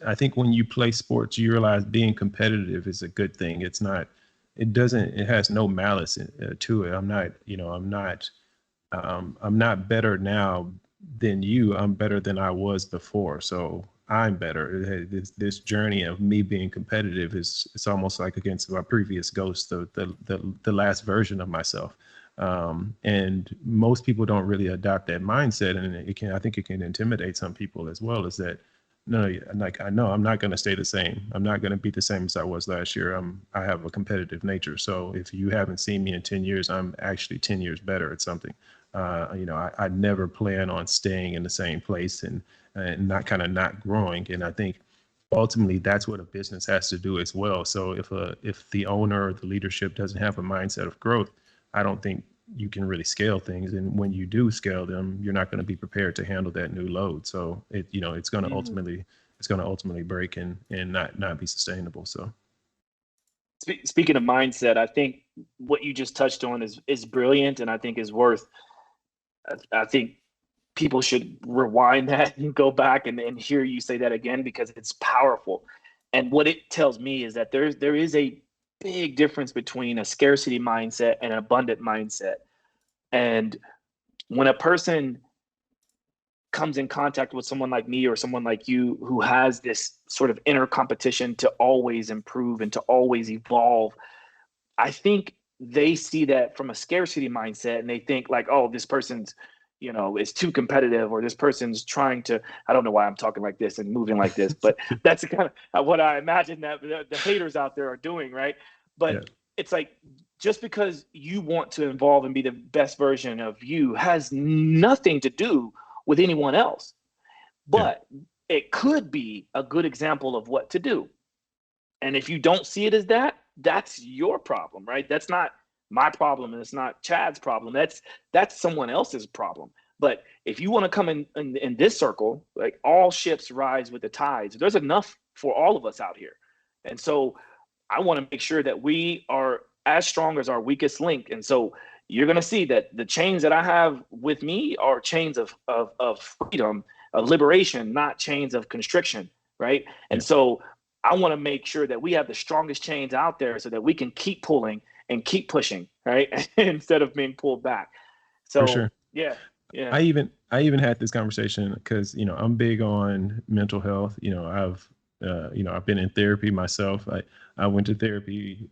I think when you play sports, you realize being competitive is a good thing. It has no malice to it. I'm not better now than you. I'm better than I was before. So I'm better. This journey of me being competitive it's almost like against my previous ghost, the last version of myself. And most people don't really adopt that mindset, and I think it can intimidate some people as well. Is that no, like I know I'm not going to stay the same. I'm not going to be the same as I was last year. I have a competitive nature. So if you haven't seen me in 10 years, I'm actually 10 years better at something. I never plan on staying in the same place and not growing. And I think ultimately that's what a business has to do as well. So if the owner or the leadership doesn't have a mindset of growth, I don't think you can really scale things. And when you do scale them, you're not going to be prepared to handle that new load. So it's going to ultimately break and not be sustainable. So. Speaking of mindset, I think what you just touched on is brilliant, and I think is worth. I think people should rewind that and go back and hear you say that again, because it's powerful. And what it tells me is that there is a big difference between a scarcity mindset and an abundant mindset. And when a person comes in contact with someone like me or someone like you who has this sort of inner competition to always improve and to always evolve, I think they see that from a scarcity mindset, and they think like, oh, this person's, is too competitive, or this person's trying to, I don't know why I'm talking like this and moving like this, but that's kind of what I imagine that the haters out there are doing, right? But yeah. It's like, just because you want to evolve and be the best version of you has nothing to do with anyone else. But it could be a good example of what to do. And if you don't see it as that, that's your problem, right? That's not my problem, and it's not Chad's problem. That's someone else's problem. But if you want to come in this circle, like, all ships rise with the tides. There's enough for all of us out here. And so I want to make sure that we are as strong as our weakest link. And so you're going to see that the chains that I have with me are chains of freedom, of liberation, not chains of constriction, right? And so I want to make sure that we have the strongest chains out there so that we can keep pulling and keep pushing, right? Instead of being pulled back. So, for sure. Yeah. I even had this conversation because, I'm big on mental health. I've been in therapy myself. I went to therapy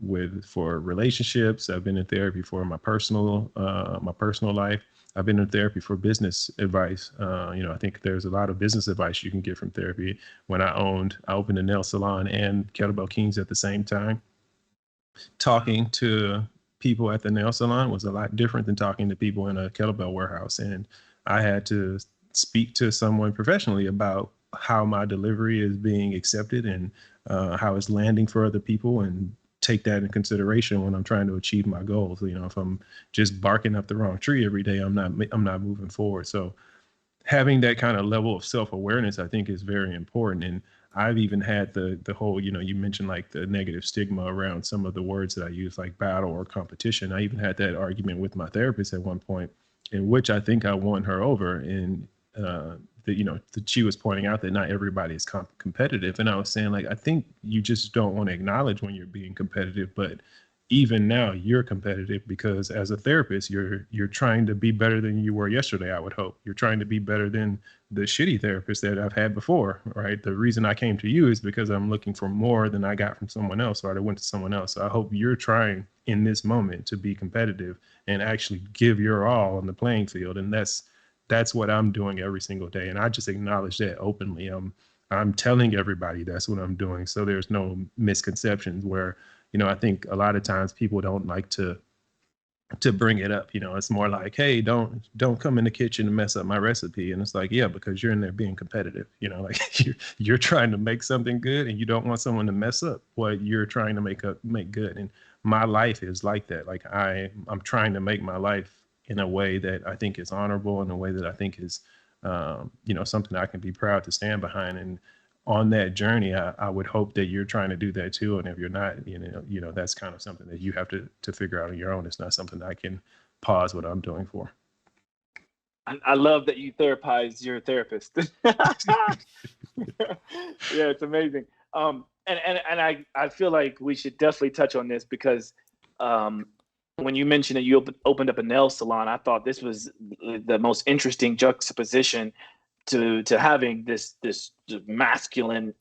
for relationships. I've been in therapy for my personal life. I've been in therapy for business advice. I think there's a lot of business advice you can get from therapy. When I opened a nail salon and Kettlebell Kings at the same time. Talking to people at the nail salon was a lot different than talking to people in a kettlebell warehouse. And I had to speak to someone professionally about how my delivery is being accepted and how it's landing for other people, and take that in consideration when I'm trying to achieve my goals. If I'm just barking up the wrong tree every day, I'm not moving forward. So having that kind of level of self-awareness, I think, is very important. And I've even had the whole, you mentioned like the negative stigma around some of the words that I use, like battle or competition. I even had that argument with my therapist at one point, in which I think I won her over. And that she was pointing out that not everybody is competitive. And I was saying, like, I think you just don't want to acknowledge when you're being competitive, but even now you're competitive because as a therapist, you're trying to be better than you were yesterday. I would hope you're trying to be better than the shitty therapist that I've had before, right? The reason I came to you is because I'm looking for more than I got from someone else, or I went to someone else. So I hope you're trying in this moment to be competitive and actually give your all on the playing field. And that's what I'm doing every single day. And I just acknowledge that openly. I'm telling everybody that's what I'm doing. So there's no misconceptions where, I think a lot of times people don't like to bring it up. It's more like, hey, don't come in the kitchen and mess up my recipe. And it's like, yeah, because you're in there being competitive, like you're trying to make something good and you don't want someone to mess up what you're trying to make good. And my life is like that. Like I'm trying to make my life in a way that I think is honorable, in a way that I think is, something I can be proud to stand behind. And on that journey, I would hope that you're trying to do that too. And if you're not, that's kind of something that you have to figure out on your own. It's not something I can pause what I'm doing for. I love that you therapize your therapist. Yeah, it's amazing. And I feel like we should definitely touch on this because when you mentioned that you opened up a nail salon, I thought this was the most interesting juxtaposition to having this masculine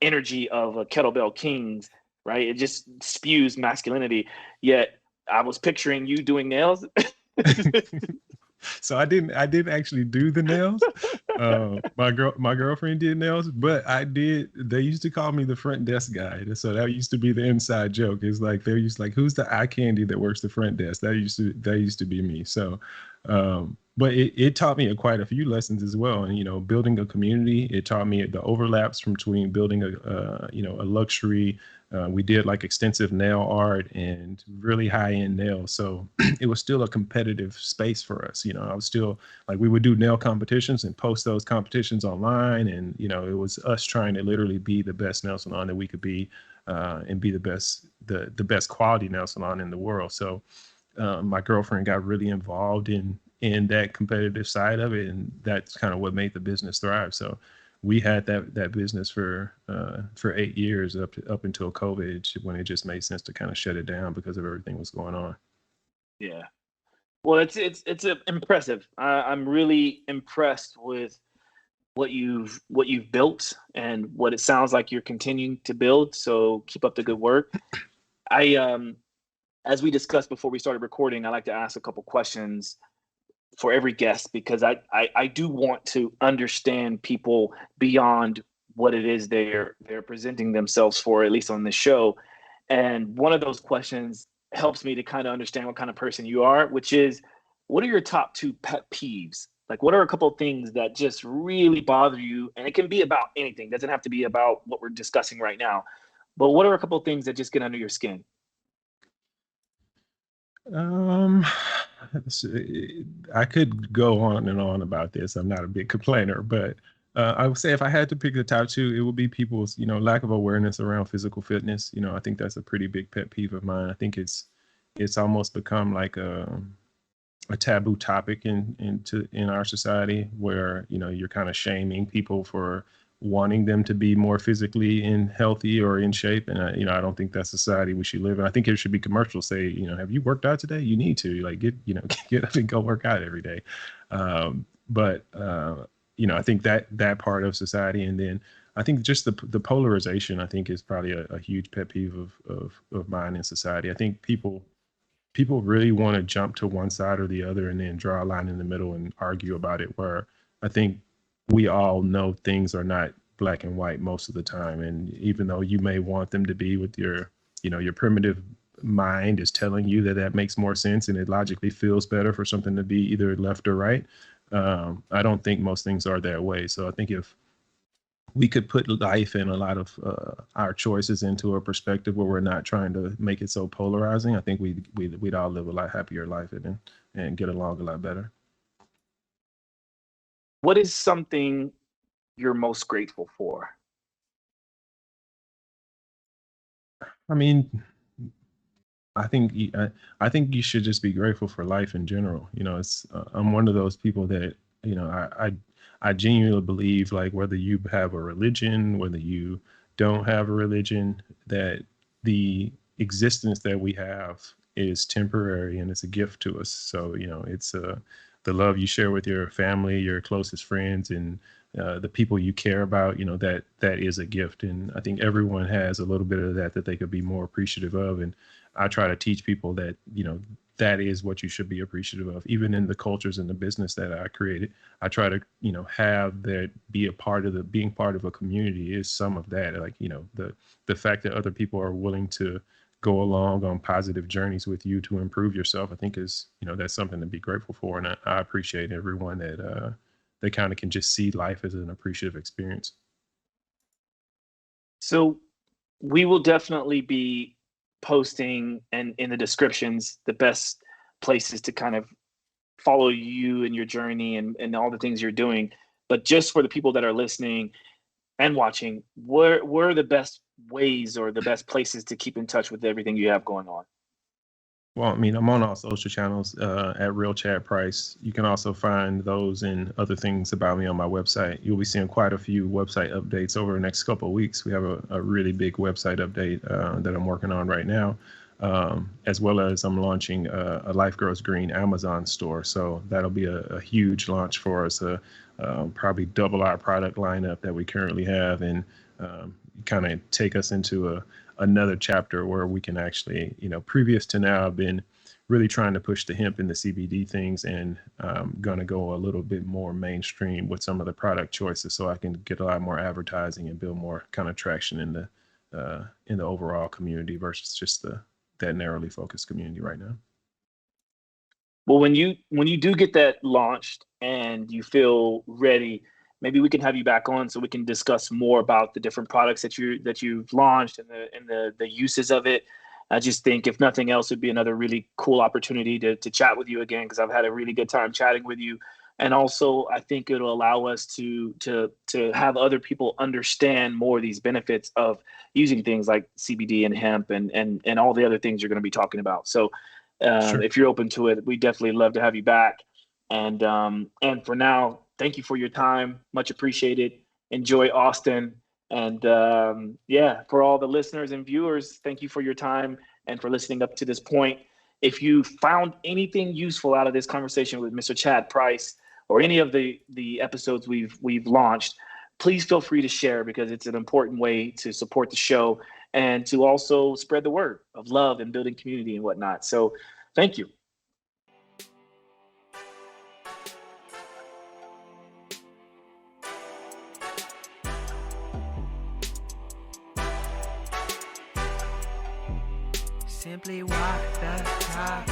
energy of a Kettlebell Kings, right? It just spews masculinity. Yet I was picturing you doing nails. So I didn't actually do the nails. My girlfriend did nails, but they used to call me the front desk guy. And so that used to be the inside joke. It's like, they're used like, who's the eye candy that works the front desk? That used to be me. So, but it taught me quite a few lessons as well. And, building a community, it taught me the overlaps between building a luxury. We did like extensive nail art and really high end nails. So it was still a competitive space for us. I was still like, we would do nail competitions and post those competitions online. And, it was us trying to literally be the best nail salon that we could be, and be the best quality nail salon in the world. So my girlfriend got really involved in that competitive side of it. And that's kind of what made the business thrive. So we had that business for 8 years up until COVID, when it just made sense to kind of shut it down because of everything was going on. Yeah. Well, it's impressive. I'm really impressed with what you've built and what it sounds like you're continuing to build. So keep up the good work. As we discussed before we started recording, I like to ask a couple questions for every guest because I do want to understand people beyond what it is they're presenting themselves for, at least on this show. And one of those questions helps me to kind of understand what kind of person you are, which is, what are your top 2 pet peeves? Like, what are a couple of things that just really bother you? And it can be about anything. It doesn't have to be about what we're discussing right now. But what are a couple of things that just get under your skin? I could go on and on about this. I'm not a big complainer, but I would say if I had to pick the top 2, it would be people's, lack of awareness around physical fitness. I think that's a pretty big pet peeve of mine. I think it's almost become like a taboo topic in our society where, you're kind of shaming people for wanting them to be more physically healthy or in shape. And I don't think that's society we should live in. I think it should be commercials say, have you worked out today? You need to get up and go work out every day. But I think that part of society. And then I think just the polarization, I think, is probably a huge pet peeve of mine in society. I think people really want to jump to one side or the other and then draw a line in the middle and argue about it, where I think we all know things are not black and white most of the time. And even though you may want them to be, with your primitive mind is telling you that makes more sense and it logically feels better for something to be either left or right. I don't think most things are that way. So I think if we could put life and a lot of our choices into a perspective where we're not trying to make it so polarizing, I think we'd all live a lot happier life and get along a lot better. What is something you're most grateful for? I mean, I think you should just be grateful for life in general. It's I'm one of those people that I genuinely believe, like, whether you have a religion, whether you don't have a religion, that the existence that we have is temporary and it's a gift to us. So it's the love you share with your family, your closest friends, and the people you care about, that is a gift. And I think everyone has a little bit of that they could be more appreciative of. And I try to teach people that, that is what you should be appreciative of. Even in the cultures and the business that I created, I try to, have that be being part of a community is some of that. Like, the fact that other people are willing to go along on positive journeys with you to improve yourself, I think is, that's something to be grateful for. And I appreciate everyone that they kind of can just see life as an appreciative experience. So we will definitely be posting and in the descriptions the best places to kind of follow you and your journey and all the things you're doing. But just for the people that are listening and watching, where are the best ways or the best places to keep in touch with everything you have going on? Well, I mean, I'm on all social channels at Real Chad Price. You can also find those and other things about me on my website. You'll be seeing quite a few website updates over the next couple of weeks. We have a really big website update that I'm working on right now, as well as I'm launching a Life Grows Green Amazon store. So that'll be a huge launch for us, probably double our product lineup that we currently have, and kind of take us into another chapter where we can actually, previous to now, I've been really trying to push the hemp and the CBD things, and going to go a little bit more mainstream with some of the product choices so I can get a lot more advertising and build more kind of traction in the overall community versus just that narrowly focused community right now. Well, when you do get that launched and you feel ready, maybe we can have you back on so we can discuss more about the different products that you've launched and the uses of it. I just think, if nothing else, it'd be another really cool opportunity to chat with you again, because I've had a really good time chatting with you. And also, I think it'll allow us to have other people understand more of these benefits of using things like CBD and hemp and all the other things you're going to be talking about. So Sure. if you're open to it, we definitely love to have you back. And for now, thank you for your time. Much appreciated. Enjoy Austin. And for all the listeners and viewers, thank you for your time and for listening up to this point. If you found anything useful out of this conversation with Mr. Chad Price or any of the episodes we've launched, please feel free to share, because it's an important way to support the show and to also spread the word of love and building community and whatnot. So thank you. Simply walk the talk.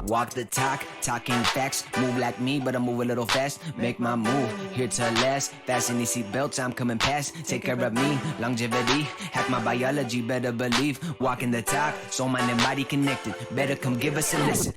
Walk the talk, talking facts. Move like me, but I move a little fast. Make my move, here to last. Fasten these seat belts, I'm coming past. Take care of me, longevity. Hack my biology, better believe. Walking the talk, soul, mind, and body connected. Better come give us a listen.